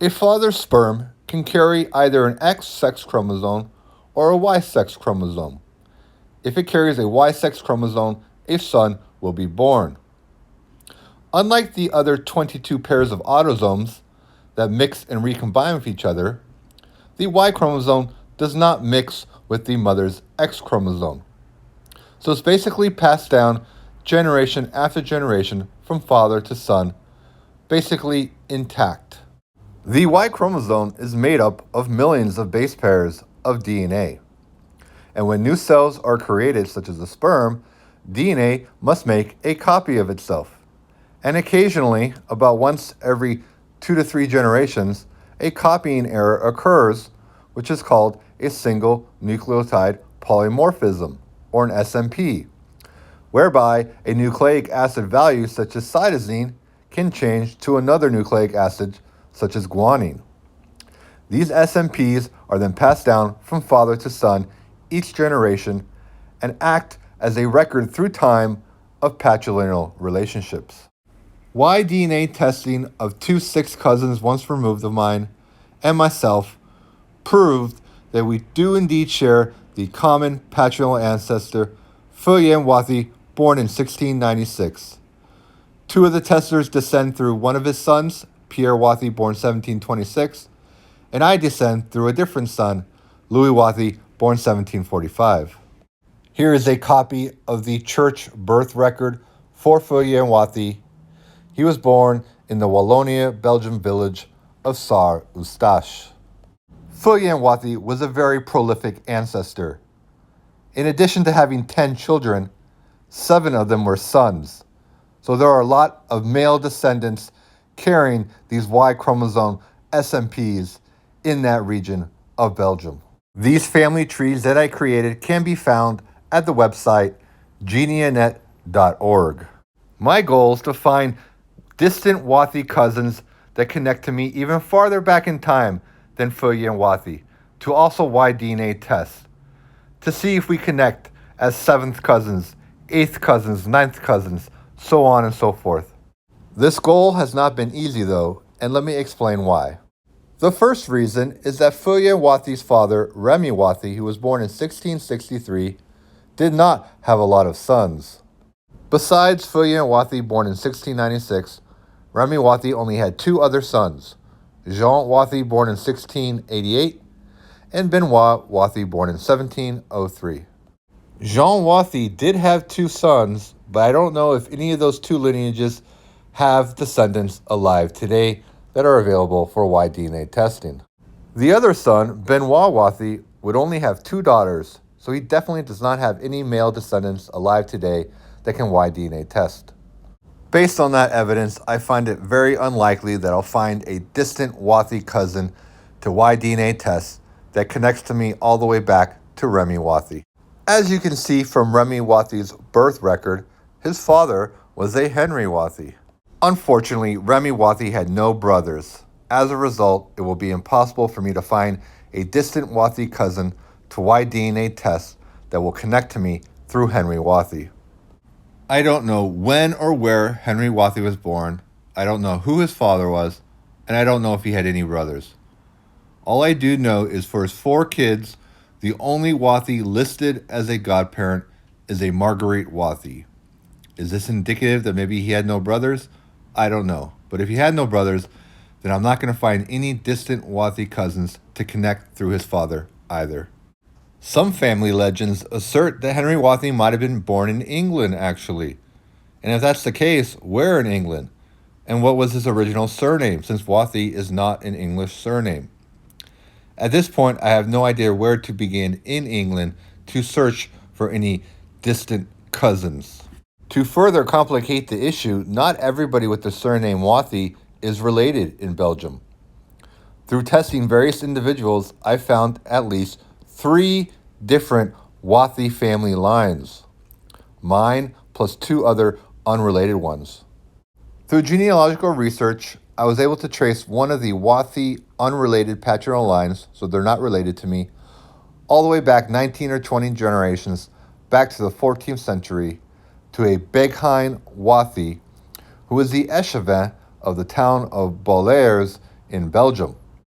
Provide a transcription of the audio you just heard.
A father's sperm can carry either an X sex chromosome or a Y sex chromosome. If it carries a Y sex chromosome, a son will be born. Unlike the other 22 pairs of autosomes that mix and recombine with each other, the Y chromosome does not mix with the mother's X chromosome. So it's basically passed down generation after generation from father to son, basically intact. The Y chromosome is made up of millions of base pairs of DNA. And when new cells are created, such as a sperm, DNA must make a copy of itself. And occasionally, about once every 2 to 3 generations, a copying error occurs, which is called a single nucleotide polymorphism, or an SMP, whereby a nucleic acid value such as cytosine can change to another nucleic acid such as guanine. These SNPs are then passed down from father to son each generation and act as a record through time of patrilineal relationships. Y-DNA testing of 2 sixth cousins once removed of mine and myself proved that we do indeed share the common patrilineal ancestor, Wauthy, born in 1696. 2 of the testers descend through one of his sons, Pierre Wauthy, born 1726, and I descend through a different son, Louis Wauthy, born 1745. Here is a copy of the church birth record for Wauthy. He was born in the Wallonia, Belgium village of Saar-Eustache. Wauthy was a very prolific ancestor. In addition to having 10 children, 7 of them were sons. So there are a lot of male descendants carrying these Y chromosome SNPs in that region of Belgium. These family trees that I created can be found at the website geneanet.org. My goal is to find distant Wauthy cousins that connect to me even farther back in time than Wauthy, to also Y-DNA test, to see if we connect as 7th cousins, 8th cousins, 9th cousins, so on and so forth. This goal has not been easy though, and let me explain why. The first reason is that Wauthy's father, Remy Wauthy, who was born in 1663, did not have a lot of sons. Besides Wauthy, born in 1696, Remy Wauthy only had 2 other sons, Jean Wauthy, born in 1688, and Benoit Wauthy, born in 1703. Jean Wauthy did have 2 sons, but I don't know if any of those 2 lineages have descendants alive today that are available for Y-DNA testing. The other son, Benoit Wauthy, would only have 2 daughters, so he definitely does not have any male descendants alive today that can Y-DNA test. Based on that evidence, I find it very unlikely that I'll find a distant Wauthy cousin to Y-DNA test that connects to me all the way back to Remy Wauthy. As you can see from Remy Wauthy's birth record, his father was a Henry Wauthy. Unfortunately, Remy Wauthy had no brothers. As a result, it will be impossible for me to find a distant Wauthy cousin to Y-DNA test that will connect to me through Henry Wauthy. I don't know when or where Henry Wauthy was born, I don't know who his father was, and I don't know if he had any brothers. All I do know is for his 4 kids, the only Wauthy listed as a godparent is a Marguerite Wauthy. Is this indicative that maybe he had no brothers? I don't know. But if he had no brothers, then I'm not going to find any distant Wauthy cousins to connect through his father either. Some family legends assert that Henry Wauthy might have been born in England, actually. And if that's the case, where in England? And what was his original surname, since Wauthy is not an English surname? At this point, I have no idea where to begin in England to search for any distant cousins. To further complicate the issue, not everybody with the surname Wauthy is related in Belgium. Through testing various individuals, I found at least 3 different Wauthy family lines. Mine plus 2 other unrelated ones. Through genealogical research, I was able to trace one of the Wauthy unrelated patrilineal lines, so they're not related to me, all the way back 19 or 20 generations, back to the 14th century, to a Beghein Wauthy, who was the échevin of the town of Bollers in Belgium.